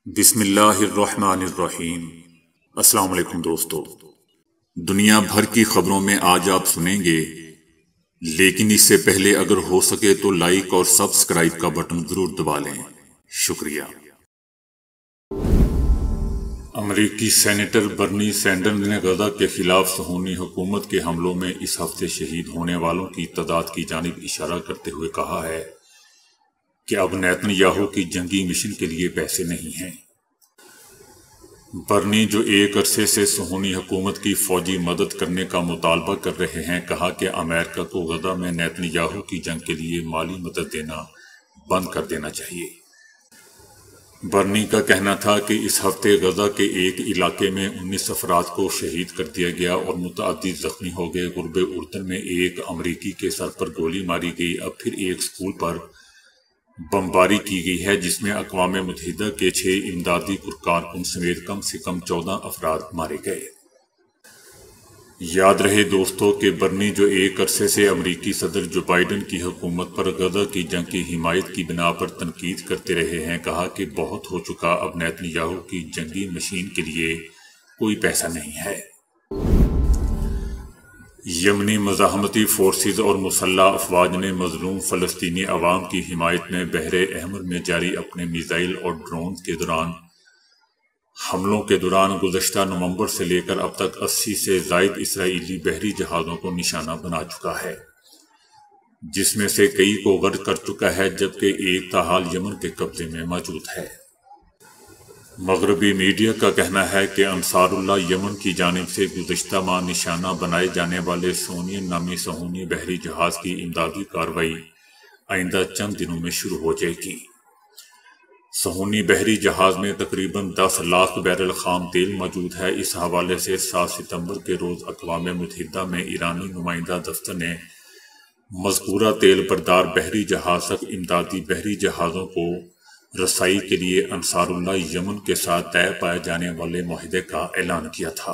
بسم اللہ الرحمن الرحیم۔ السلام علیکم دوستو، دنیا بھر کی خبروں میں آج آپ سنیں گے، لیکن اس سے پہلے اگر ہو سکے تو لائک اور سبسکرائب کا بٹن ضرور دبا لیں۔ شکریہ۔ امریکی سینیٹر برنی سینڈرز نے غزہ کے خلاف صہیونی حکومت کے حملوں میں اس ہفتے شہید ہونے والوں کی تعداد کی جانب اشارہ کرتے ہوئے کہا ہے کہ اب نیتن یاہو کی جنگی مشن کے لیے پیسے نہیں ہیں۔ برنی، جو ایک عرصے سے صہیونی حکومت کی فوجی مدد کرنے کا مطالبہ کر رہے ہیں، کہا کہ امریکہ کو غزہ میں نیتن یاہو کی جنگ کے لیے مالی مدد دینا بند کر دینا چاہیے۔ برنی کا کہنا تھا کہ اس ہفتے غزہ کے ایک علاقے میں 19 افراد کو شہید کر دیا گیا اور متعدد زخمی ہو گئے۔ غرب اردن میں ایک امریکی کے سر پر گولی ماری گئی۔ اب پھر ایک اسکول پر بمباری کی گئی ہے، جس میں اقوام متحدہ کے 6 امدادی کارکن سمیت کم سے کم 14 افراد مارے گئے۔ یاد رہے دوستو کہ برنی، جو ایک عرصے سے امریکی صدر جو بائیڈن کی حکومت پر غزہ کی جنگ کی حمایت کی بنا پر تنقید کرتے رہے ہیں، کہا کہ بہت ہو چکا، اب نیتن یاہو کی جنگی مشین کے لیے کوئی پیسہ نہیں ہے۔ یمنی مزاحمتی فورسز اور مسلح افواج نے مظلوم فلسطینی عوام کی حمایت میں بحر احمر میں جاری اپنے میزائل اور ڈرون کے حملوں کے دوران گزشتہ نومبر سے لے کر اب تک 80 سے زائد اسرائیلی بحری جہازوں کو نشانہ بنا چکا ہے، جس میں سے کئی کو غرق کر چکا ہے، جبکہ ایک تاحال یمن کے قبضے میں موجود ہے۔ مغربی میڈیا کا کہنا ہے کہ انصار اللہ یمن کی جانب سے گزشتہ ماہ نشانہ بنائے جانے والے سونین نامی صہیونی بحری جہاز کی امدادی کارروائی آئندہ چند دنوں میں شروع ہو جائے گی۔ صہیونی بحری جہاز میں تقریباً 10 لاکھ بیرل خام تیل موجود ہے۔ اس حوالے سے 7 ستمبر کے روز اقوام متحدہ میں ایرانی نمائندہ دفتر نے مذکورہ تیل بردار بحری جہاز تک امدادی بحری جہازوں کو رسائی کے لیے انصار اللہ یمن کے ساتھ طے پائے جانے والے معاہدے کا اعلان کیا تھا۔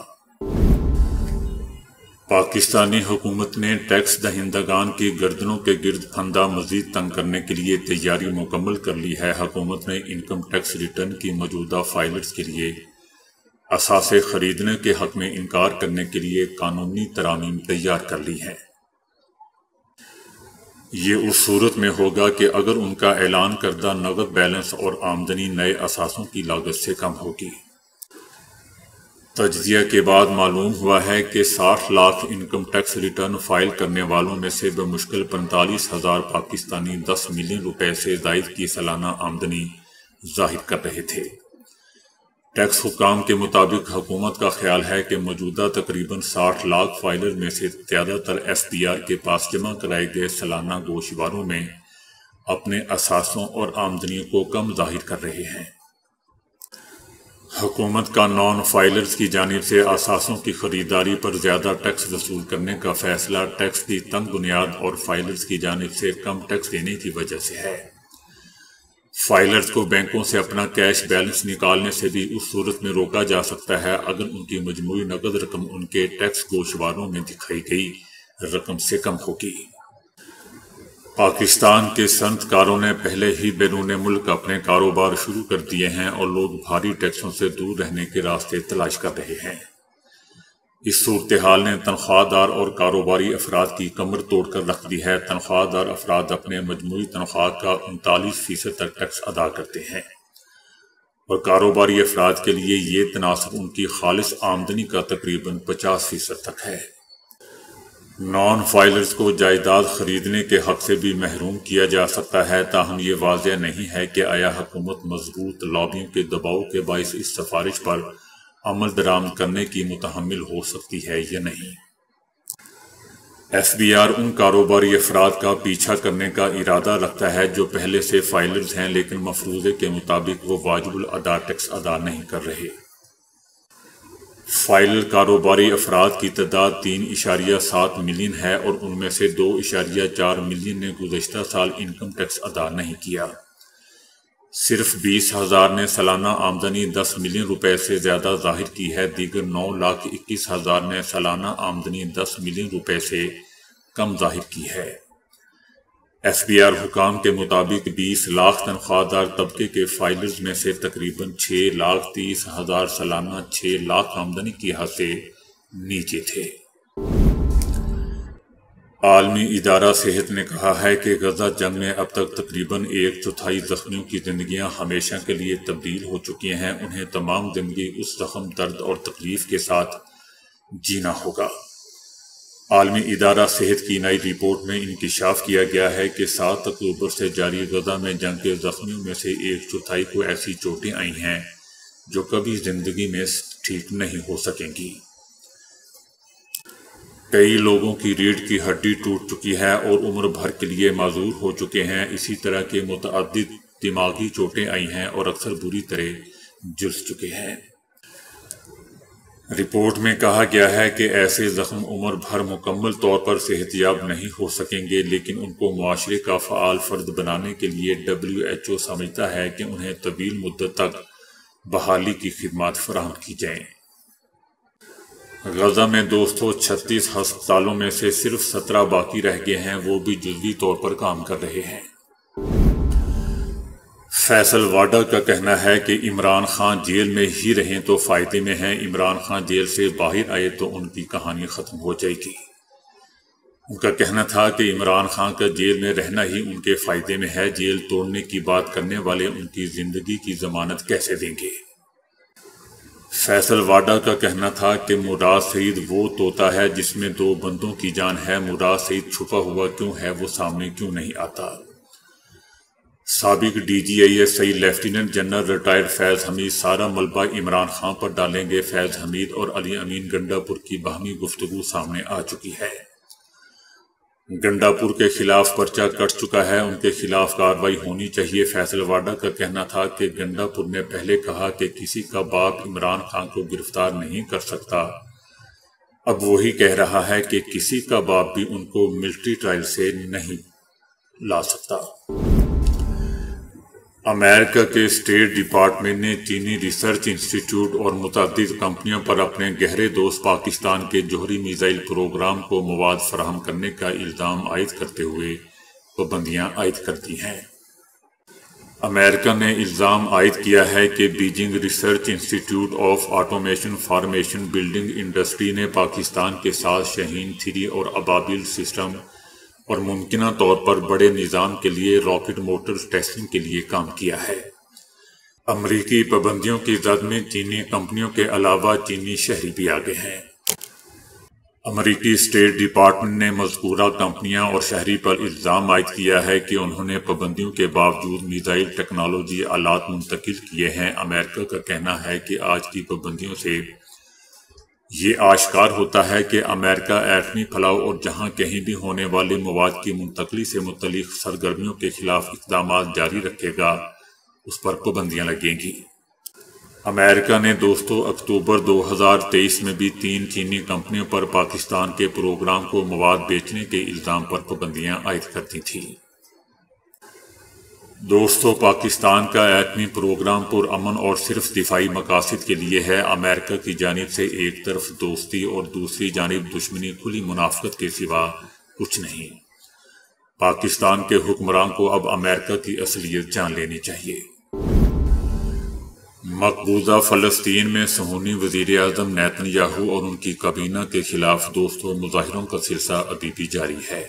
پاکستانی حکومت نے ٹیکس دہندگان کی گردنوں کے گرد پھندا مزید تنگ کرنے کے لیے تیاری مکمل کر لی ہے۔ حکومت نے انکم ٹیکس ریٹرن کی موجودہ فائلرز کے لیے اثاثے خریدنے کے حق میں انکار کرنے کے لیے قانونی ترامیم تیار کر لی ہیں۔ یہ اس صورت میں ہوگا کہ اگر ان کا اعلان کردہ نقد بیلنس اور آمدنی نئے اثاثوں کی لاگت سے کم ہوگی۔ تجزیہ کے بعد معلوم ہوا ہے کہ 60 lakh income tax return file کرنے والوں میں سے بمشکل 45,000 پاکستانی 10 ملین روپے سے زائد کی سالانہ آمدنی ظاہر کر رہے تھے۔ ٹیکس حکام کے مطابق حکومت کا خیال ہے کہ موجودہ تقریباً 60 لاکھ فائلر میں سے زیادہ تر ایف بی آر کے پاس جمع کرائے گئے سالانہ گوشواروں میں اپنے اثاثوں اور آمدنیوں کو کم ظاہر کر رہے ہیں۔ حکومت کا نان فائلرز کی جانب سے اثاثوں کی خریداری پر زیادہ ٹیکس وصول کرنے کا فیصلہ ٹیکس کی تنگ بنیاد اور فائلرز کی جانب سے کم ٹیکس دینے کی وجہ سے ہے۔ فائلرز کو بینکوں سے اپنا کیش بیلنس نکالنے سے بھی اس صورت میں روکا جا سکتا ہے اگر ان کی مجموعی نقد رقم ان کے ٹیکس گوشواروں میں دکھائی گئی رقم سے کم ہوگی۔ پاکستان کے صنعت کاروں نے پہلے ہی بیرون ملک اپنے کاروبار شروع کر دیے ہیں اور لوگ بھاری ٹیکسوں سے دور رہنے کے راستے تلاش کر رہے ہیں۔ اس صورتحال نے تنخواہ دار اور کاروباری افراد کی کمر توڑ کر رکھ دی ہے۔ تنخواہ دار افراد اپنے مجموعی تنخواہ کا 39% تک ٹیکس ادا کرتے ہیں اور کاروباری افراد کے لیے یہ تناسب ان کی خالص آمدنی کا تقریباً 50% تک ہے۔ نان فائلرز کو جائیداد خریدنے کے حق سے بھی محروم کیا جا سکتا ہے، تاہم یہ واضح نہیں ہے کہ آیا حکومت مضبوط لابیوں کے دباؤ کے باعث اس سفارش پر عمل درآمد کرنے کی متحمل ہو سکتی ہے یا نہیں۔ ایف بی آر ان کاروباری افراد کا پیچھا کرنے کا ارادہ رکھتا ہے جو پہلے سے فائلرز ہیں لیکن مفروضے کے مطابق وہ واجب الادا ٹیکس ادا نہیں کر رہے۔ فائلر کاروباری افراد کی تعداد 3.7 ملین ہے اور ان میں سے 2.4 ملین نے گزشتہ سال انکم ٹیکس ادا نہیں کیا۔ صرف 20,000 نے سالانہ آمدنی 10 ملین روپے سے زیادہ ظاہر کی ہے۔ دیگر 9,21,000 نے سالانہ آمدنی 10 ملین روپے سے کم ظاہر کی ہے۔ FBR حکام کے مطابق 20 لاکھ تنخواہ دار طبقے کے فائلرز میں سے تقریباً 6,30,000 سالانہ 6 لاکھ آمدنی کی حد سے نیچے تھے۔ عالمی ادارہ صحت نے کہا ہے کہ غزہ جنگ میں اب تک تقریباً 1/4 زخمیوں کی زندگیاں ہمیشہ کے لیے تبدیل ہو چکی ہیں۔ انہیں تمام زندگی اس زخم، درد اور تکلیف کے ساتھ جینا ہوگا۔ عالمی ادارہ صحت کی نئی رپورٹ میں انکشاف کیا گیا ہے کہ 7 اکتوبر سے جاری غزہ میں جنگ کے زخمیوں میں سے 1/4 کو ایسی چوٹیں آئی ہیں جو کبھی زندگی میں ٹھیک نہیں ہو سکیں گی۔ کئی لوگوں کی ریڑھ کی ہڈی ٹوٹ چکی ہے اور عمر بھر کے لیے معذور ہو چکے ہیں۔ اسی طرح کے متعدد دماغی چوٹیں آئی ہیں اور اکثر بری طرح جھلس چکے ہیں۔ رپورٹ میں کہا گیا ہے کہ ایسے زخم عمر بھر مکمل طور پر صحت یاب نہیں ہو سکیں گے، لیکن ان کو معاشرے کا فعال فرد بنانے کے لیے WHO سمجھتا ہے کہ انہیں طویل مدت تک بحالی کی خدمات فراہم کی جائیں۔ غزہ میں 36 ہسپتالوں میں سے صرف 17 باقی رہ گئے ہیں، وہ بھی جزوی طور پر کام کر رہے ہیں۔ فیصل واڈا کا کہنا ہے کہ عمران خان جیل میں ہی رہیں تو فائدے میں ہیں۔ عمران خان جیل سے باہر آئے تو ان کی کہانی ختم ہو جائے گی۔ ان کا کہنا تھا کہ عمران خان کا جیل میں رہنا ہی ان کے فائدے میں ہے۔ جیل توڑنے کی بات کرنے والے ان کی زندگی کی ضمانت کیسے دیں گے؟ فیصل واڈا کا کہنا تھا کہ مراد سعید وہ طوطا ہے جس میں 2 بندوں کی جان ہے۔ مراد سعید چھپا ہوا کیوں ہے، وہ سامنے کیوں نہیں آتا؟ سابق DGISI لیفٹیننٹ جنرل ریٹائرڈ فیض حمید سارا ملبہ عمران خان پر ڈالیں گے۔ فیض حمید اور علی امین گنڈا پور کی باہمی گفتگو سامنے آ چکی ہے۔ گنڈا پور کے خلاف پرچہ کٹ چکا ہے، ان کے خلاف کارروائی ہونی چاہیے۔ فیصل واڈا کا کہنا تھا کہ گنڈا پور نے پہلے کہا کہ کسی کا باپ عمران خان کو گرفتار نہیں کر سکتا، اب وہی کہہ رہا ہے کہ کسی کا باپ بھی ان کو ملٹری ٹرائل سے نہیں لا سکتا۔ امریکہ کے اسٹیٹ ڈپارٹمنٹ نے چینی ریسرچ انسٹی ٹیوٹ اور متعدد کمپنیوں پر اپنے گہرے دوست پاکستان کے جوہری میزائل پروگرام کو مواد فراہم کرنے کا الزام عائد کرتے ہوئے پابندیاں عائد کر دی ہیں۔ امریکہ نے الزام عائد کیا ہے کہ بیجنگ ریسرچ انسٹی ٹیوٹ of automation formation building industry نے پاکستان کے ساتھ شاہین 3 اور ابابیل سسٹم اور ممکنہ طور پر بڑے نظام کے لیے راکٹ موٹرز ٹیسٹنگ کے لیے کام کیا ہے۔ امریکی پابندیوں کی زد میں چینی کمپنیوں کے علاوہ چینی شہری بھی آگے ہیں۔ امریکی اسٹیٹ ڈپارٹمنٹ نے مذکورہ کمپنیاں اور شہری پر الزام عائد کیا ہے کہ انہوں نے پابندیوں کے باوجود میزائل ٹیکنالوجی آلات منتقل کیے ہیں۔ امریکہ کا کہنا ہے کہ آج کی پابندیوں سے یہ آشکار ہوتا ہے کہ امریکہ ایٹمی پھیلاؤ اور جہاں کہیں بھی ہونے والے مواد کی منتقلی سے متعلق سرگرمیوں کے خلاف اقدامات جاری رکھے گا، اس پر پابندیاں لگیں گی۔ امریکہ نے دوستو اکتوبر 2023 میں بھی 3 چینی کمپنیوں پر پاکستان کے پروگرام کو مواد بیچنے کے الزام پر پابندیاں عائد کر دی تھیں۔ دوستو پاکستان کا ایٹمی پروگرام پرامن اور صرف دفاعی مقاصد کے لیے ہے۔ امریکہ کی جانب سے ایک طرف دوستی اور دوسری جانب دشمنی کھلی منافقت کے سوا کچھ نہیں۔ پاکستان کے حکمران کو اب امریکہ کی اصلیت جان لینی چاہیے۔ مقبوضہ فلسطین میں صہیونی وزیر اعظم نیتن یاہو اور ان کی کابینہ کے خلاف دوستو مظاہروں کا سلسلہ ابھی بھی جاری ہے۔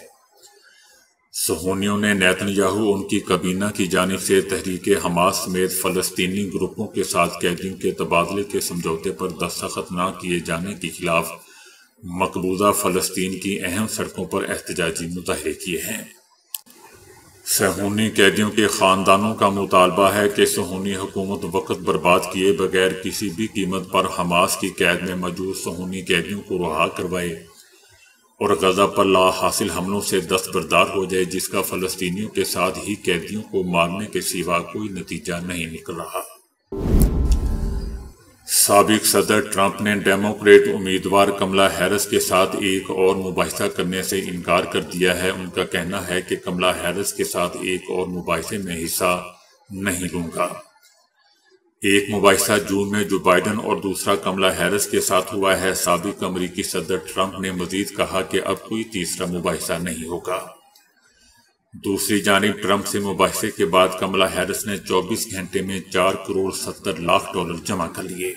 صہیونیوں نے نیتن یاہو ان کی کابینہ کی جانب سے تحریک حماس سمیت فلسطینی گروپوں کے ساتھ قیدیوں کے تبادلے کے سمجھوتے پر دستخط نہ کیے جانے کے خلاف مقبوضہ فلسطین کی اہم سڑکوں پر احتجاجی مظاہرے کیے ہیں۔ صہیونی قیدیوں کے خاندانوں کا مطالبہ ہے کہ صہیونی حکومت وقت برباد کیے بغیر کسی بھی قیمت پر حماس کی قید میں موجود صہیونی قیدیوں کو رہا کروائے اور غزہ پر لا حاصل حملوں سے دستبردار ہو جائے، جس کا فلسطینیوں کے ساتھ ہی قیدیوں کو مارنے کے سوا کوئی نتیجہ نہیں نکل رہا۔ سابق صدر ٹرمپ نے ڈیموکریٹ امیدوار کملا ہیرس کے ساتھ ایک اور مباحثہ کرنے سے انکار کر دیا ہے۔ ان کا کہنا ہے کہ کملا ہیرس کے ساتھ ایک اور مباحثے میں حصہ نہیں لوں گا۔ ایک مباحثہ جون میں جو بائیڈن اور دوسرا کملا ہیرس کے ساتھ ہوا ہے۔ سابق امریکی صدر ٹرمپ نے مزید کہا کہ اب کوئی تیسرا مباحثہ نہیں ہوگا۔ دوسری جانب ٹرمپ سے مباحثے کے بعد کملا ہیرس نے 24 گھنٹے میں $4.70 جمع کر لیے۔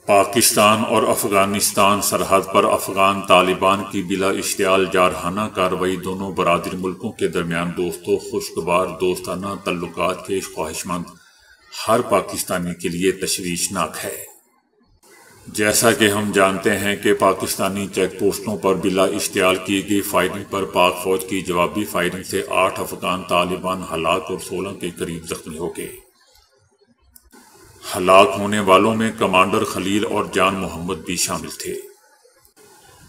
پاکستان اور افغانستان سرحد پر افغان طالبان کی بلا اشتعال جارحانہ کارروائی دونوں برادر ملکوں کے درمیان دوستوں خوشگوار دوستانہ تعلقات کے خواہش مند ہر پاکستانی کے لیے تشویشناک ہے۔ جیسا کہ ہم جانتے ہیں کہ پاکستانی چیک پوسٹوں پر بلا اشتعال کی گئی فائرنگ پر پاک فوج کی جوابی فائرنگ سے 8 افغان طالبان ہلاک اور 16 کے قریب زخمی ہو گئے۔ ہلاک ہونے والوں میں کمانڈر خلیل اور جان محمد بھی شامل تھے۔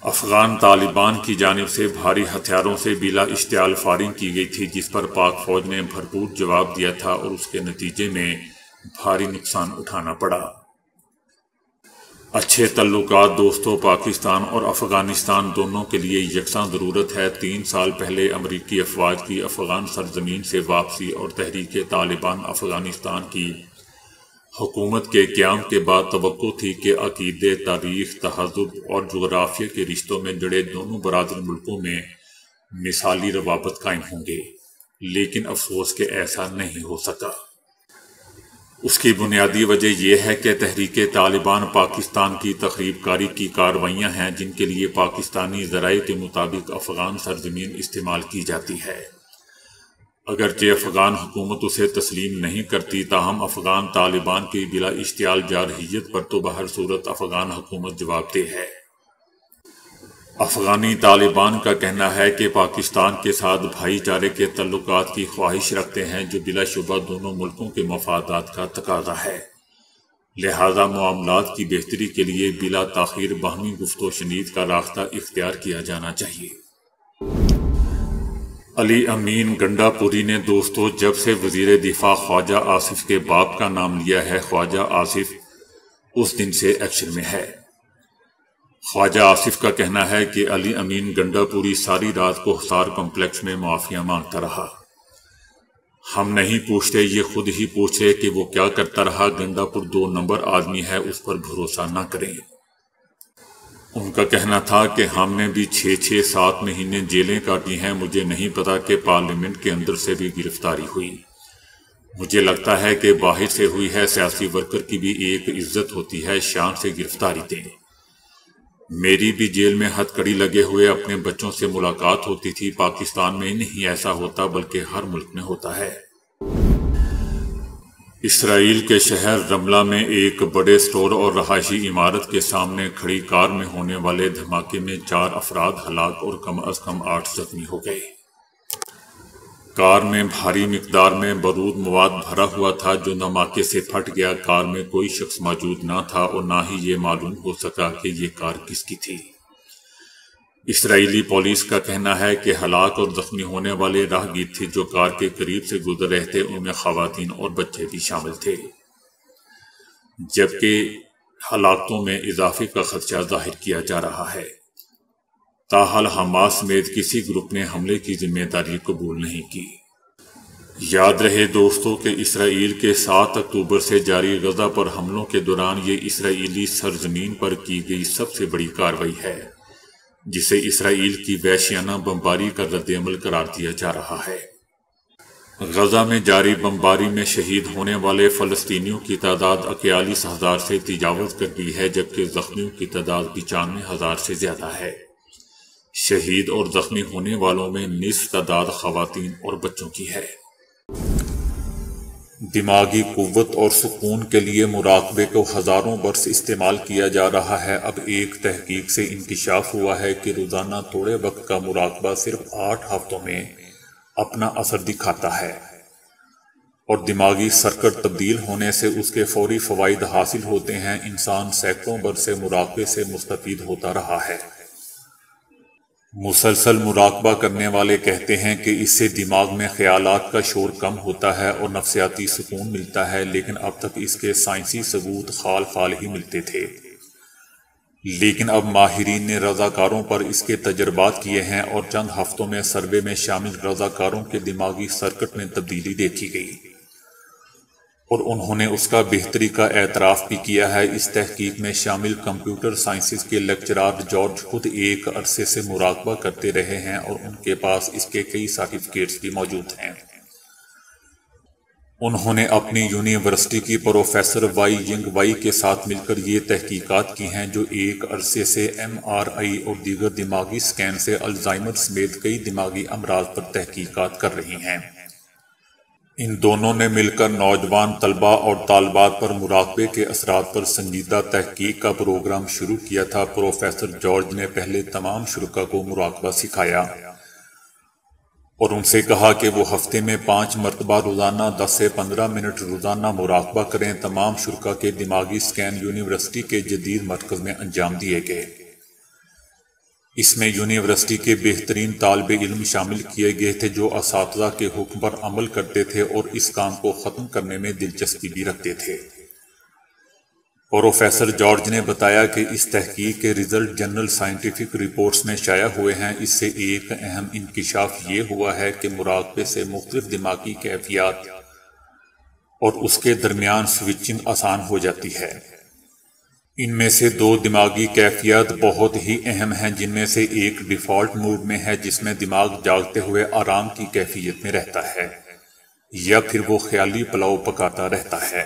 افغان طالبان کی جانب سے بھاری ہتھیاروں سے بلا اشتعال فائرنگ کی گئی تھی، جس پر پاک فوج نے بھرپور جواب دیا تھا اور اس کے نتیجے میں بھاری نقصان اٹھانا پڑا۔ اچھے تعلقات دوستوں پاکستان اور افغانستان دونوں کے لیے یکساں ضرورت ہے۔ 3 سال پہلے امریکی افواج کی افغان سرزمین سے واپسی اور تحریک طالبان افغانستان کی حکومت کے قیام کے بعد توقع تھی کہ عقیدے، تاریخ، تہذب اور جغرافیہ کے رشتوں میں جڑے دونوں برادر ملکوں میں مثالی روابط قائم ہوں گے، لیکن افسوس کہ ایسا نہیں ہو سکا۔ اس کی بنیادی وجہ یہ ہے کہ تحریک طالبان پاکستان کی تخریب کاری کی کارروائیاں ہیں جن کے لیے پاکستانی ذرائع کے مطابق افغان سرزمین استعمال کی جاتی ہے۔ اگرچہ افغان حکومت اسے تسلیم نہیں کرتی، تاہم افغان طالبان کی بلا اشتعال جارحیت پر تو بہر صورت افغان حکومت جواب دہ ہے۔ افغانی طالبان کا کہنا ہے کہ پاکستان کے ساتھ بھائی چارے کے تعلقات کی خواہش رکھتے ہیں، جو بلا شبہ دونوں ملکوں کے مفادات کا تقاضا ہے۔ لہذا معاملات کی بہتری کے لیے بلا تاخیر باہمی گفت و شنید کا راستہ اختیار کیا جانا چاہیے۔ علی امین گنڈا پوری نے دوستو جب سے وزیر دفاع خواجہ آصف کے باپ کا نام لیا ہے، خواجہ آصف اس دن سے ایکشن میں ہے۔ خواجہ آصف کا کہنا ہے کہ علی امین گنڈا پوری ساری رات کو حصار کمپلیکس میں معافیاں مانگتا رہا۔ ہم نہیں پوچھتے، یہ خود ہی پوچھے کہ وہ کیا کرتا رہا۔ گنڈا پور 2 نمبر آدمی ہے، اس پر بھروسہ نہ کریں۔ ان کا کہنا تھا کہ ہم نے بھی 6-7 مہینے جیلیں کاٹی ہیں، مجھے نہیں پتا کہ پارلیمنٹ کے اندر سے بھی گرفتاری ہوئی۔ مجھے لگتا ہے کہ باہر سے ہوئی ہے، سیاسی ورکر کی بھی ایک عزت ہوتی ہے، شان سے گرفتاری دیں۔ میری بھی جیل میں ہتھ کڑی لگے ہوئے اپنے بچوں سے ملاقات ہوتی تھی۔ پاکستان میں نہیں ایسا ہوتا بلکہ ہر ملک میں ہوتا ہے۔ اسرائیل کے شہر رملہ میں ایک بڑے سٹور اور رہائشی عمارت کے سامنے کھڑی کار میں ہونے والے دھماکے میں 4 افراد ہلاک اور کم از کم 8 زخمی ہو گئے۔ کار میں بھاری مقدار میں بارود مواد بھرا ہوا تھا جو دھماکے سے پھٹ گیا۔ کار میں کوئی شخص موجود نہ تھا اور نہ ہی یہ معلوم ہو سکا کہ یہ کار کس کی تھی۔ اسرائیلی پولیس کا کہنا ہے کہ ہلاک اور زخمی ہونے والے راہگیر تھے جو کار کے قریب سے گزر رہے تھے، ان میں خواتین اور بچے بھی شامل تھے، جبکہ ہلاکتوں میں اضافے کا خدشہ ظاہر کیا جا رہا ہے۔ تاحال حماس سمیت کسی گروپ نے حملے کی ذمہ داری قبول نہیں کی۔ یاد رہے دوستو کہ اسرائیل کے 7 اکتوبر سے جاری غزہ پر حملوں کے دوران یہ اسرائیلی سرزمین پر کی گئی سب سے بڑی کارروائی ہے، جسے اسرائیل کی وحشیانہ بمباری کا رد عمل قرار دیا جا رہا ہے۔ غزہ میں جاری بمباری میں شہید ہونے والے فلسطینیوں کی تعداد 41,000 سے تجاوز کر گئی ہے، جبکہ زخمیوں کی تعداد 95,000 سے زیادہ ہے۔ شہید اور زخمی ہونے والوں میں نصف تعداد خواتین اور بچوں کی ہے۔ دماغی قوت اور سکون کے لیے مراقبے کو ہزاروں برس استعمال کیا جا رہا ہے۔ اب ایک تحقیق سے انکشاف ہوا ہے کہ روزانہ تھوڑے وقت کا مراقبہ صرف 8 ہفتوں میں اپنا اثر دکھاتا ہے، اور دماغی سرکٹ تبدیل ہونے سے اس کے فوری فوائد حاصل ہوتے ہیں۔ انسان سینکڑوں برس سے مراقبے سے مستفید ہوتا رہا ہے۔ مسلسل مراقبہ کرنے والے کہتے ہیں کہ اس سے دماغ میں خیالات کا شور کم ہوتا ہے اور نفسیاتی سکون ملتا ہے، لیکن اب تک اس کے سائنسی ثبوت خال خال ہی ملتے تھے۔ لیکن اب ماہرین نے رضاکاروں پر اس کے تجربات کیے ہیں اور چند ہفتوں میں سروے میں شامل رضاکاروں کے دماغی سرکٹ میں تبدیلی دیکھی گئی، اور انہوں نے اس کا بہتری کا اعتراف بھی کیا ہے۔ اس تحقیق میں شامل کمپیوٹر سائنسز کے لیکچرار جارج خود ایک عرصے سے مراقبہ کرتے رہے ہیں اور ان کے پاس اس کے کئی سرٹیفکیٹس بھی موجود ہیں۔ انہوں نے اپنی یونیورسٹی کی پروفیسر وائی ینگ وائی کے ساتھ مل کر یہ تحقیقات کی ہیں، جو ایک عرصے سے MRI اور دیگر دماغی سکین سے الزائمر سمیت کئی دماغی امراض پر تحقیقات کر رہی ہیں۔ ان دونوں نے مل کر نوجوان طلباء اور طالبات پر مراقبے کے اثرات پر سنجیدہ تحقیق کا پروگرام شروع کیا تھا۔ پروفیسر جارج نے پہلے تمام شرکاء کو مراقبہ سکھایا اور ان سے کہا کہ وہ ہفتے میں 5 مرتبہ روزانہ 10 سے 15 منٹ روزانہ مراقبہ کریں۔ تمام شرکاء کے دماغی سکین یونیورسٹی کے جدید مرکز میں انجام دیے گئے۔ اس میں یونیورسٹی کے بہترین طالب علم شامل کیے گئے تھے جو اساتذہ کے حکم پر عمل کرتے تھے اور اس کام کو ختم کرنے میں دلچسپی بھی رکھتے تھے۔ پروفیسر جارج نے بتایا کہ اس تحقیق کے رزلٹ جنرل سائنٹیفک رپورٹس میں شائع ہوئے ہیں۔ اس سے ایک اہم انکشاف یہ ہوا ہے کہ مراقبے سے مختلف دماغی کیفیات اور اس کے درمیان سوئچنگ آسان ہو جاتی ہے۔ ان میں سے 2 دماغی کیفیات بہت ہی اہم ہیں، جن میں سے ایک ڈیفالٹ موڈ میں ہے، جس میں دماغ جاگتے ہوئے آرام کی کیفیت میں رہتا ہے، یا پھر وہ خیالی پلاؤ پکاتا رہتا ہے۔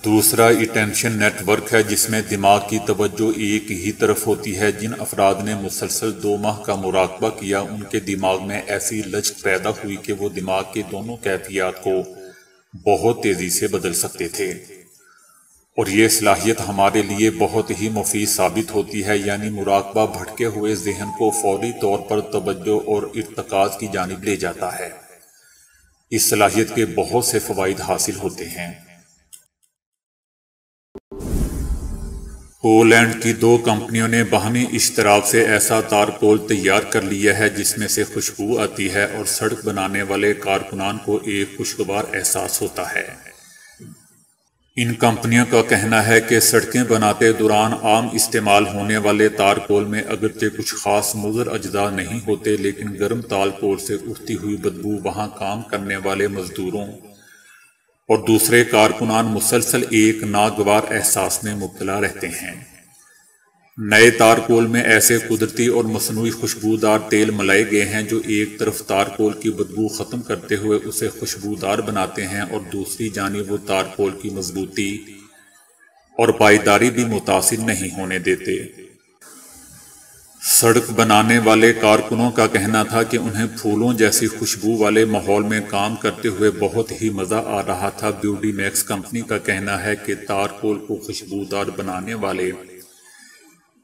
دوسرا اٹینشن نیٹ ورک ہے، جس میں دماغ کی توجہ ایک ہی طرف ہوتی ہے۔ جن افراد نے مسلسل 2 ماہ کا مراقبہ کیا، ان کے دماغ میں ایسی لچک پیدا ہوئی کہ وہ دماغ کے دونوں کیفیات کو بہت تیزی سے بدل سکتے تھے، اور یہ صلاحیت ہمارے لیے بہت ہی مفید ثابت ہوتی ہے، یعنی مراقبہ بھٹکے ہوئے ذہن کو فوری طور پر توجہ اور ارتکاز کی جانب لے جاتا ہے۔ اس صلاحیت کے بہت سے فوائد حاصل ہوتے ہیں۔ پولینڈ کی 2 کمپنیوں نے باہمی اشتراک سے ایسا تارکول تیار کر لیا ہے جس میں سے خوشبو آتی ہے اور سڑک بنانے والے کارکنان کو ایک خوشگوار احساس ہوتا ہے۔ ان کمپنیوں کا کہنا ہے کہ سڑکیں بناتے دوران عام استعمال ہونے والے تارکول میں اگرچہ کچھ خاص مضر اجزاء نہیں ہوتے، لیکن گرم تارکول سے اٹھتی ہوئی بدبو وہاں کام کرنے والے مزدوروں اور دوسرے کارکنان مسلسل ایک ناگوار احساس میں مبتلا رہتے ہیں۔ نئے تارکول میں ایسے قدرتی اور مصنوعی خوشبودار تیل ملائے گئے ہیں جو ایک طرف تارکول کی بدبو ختم کرتے ہوئے اسے خوشبودار بناتے ہیں اور دوسری جانب وہ تارکول کی مضبوطی اور پائیداری بھی متاثر نہیں ہونے دیتے۔ سڑک بنانے والے کارکنوں کا کہنا تھا کہ انہیں پھولوں جیسی خوشبو والے ماحول میں کام کرتے ہوئے بہت ہی مزہ آ رہا تھا۔ بیوڈی میکس کمپنی کا کہنا ہے کہ تارکول کو خوشبودار بنانے والے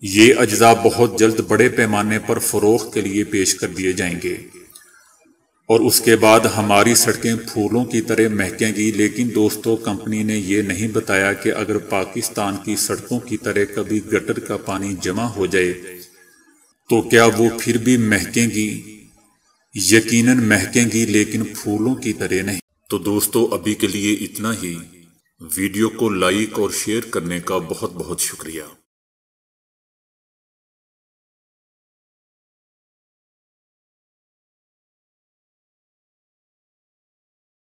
یہ اجزاء بہت جلد بڑے پیمانے پر فروخت کے لیے پیش کر دیے جائیں گے، اور اس کے بعد ہماری سڑکیں پھولوں کی طرح مہکیں گی۔ لیکن دوستو، کمپنی نے یہ نہیں بتایا کہ اگر پاکستان کی سڑکوں کی طرح کبھی گٹر کا پانی جمع ہو جائے تو کیا وہ پھر بھی مہکیں گی؟ یقیناً مہکیں گی، لیکن پھولوں کی طرح نہیں۔ تو دوستو، ابھی کے لیے اتنا ہی۔ ویڈیو کو لائک اور شیئر کرنے کا بہت بہت شکریہ۔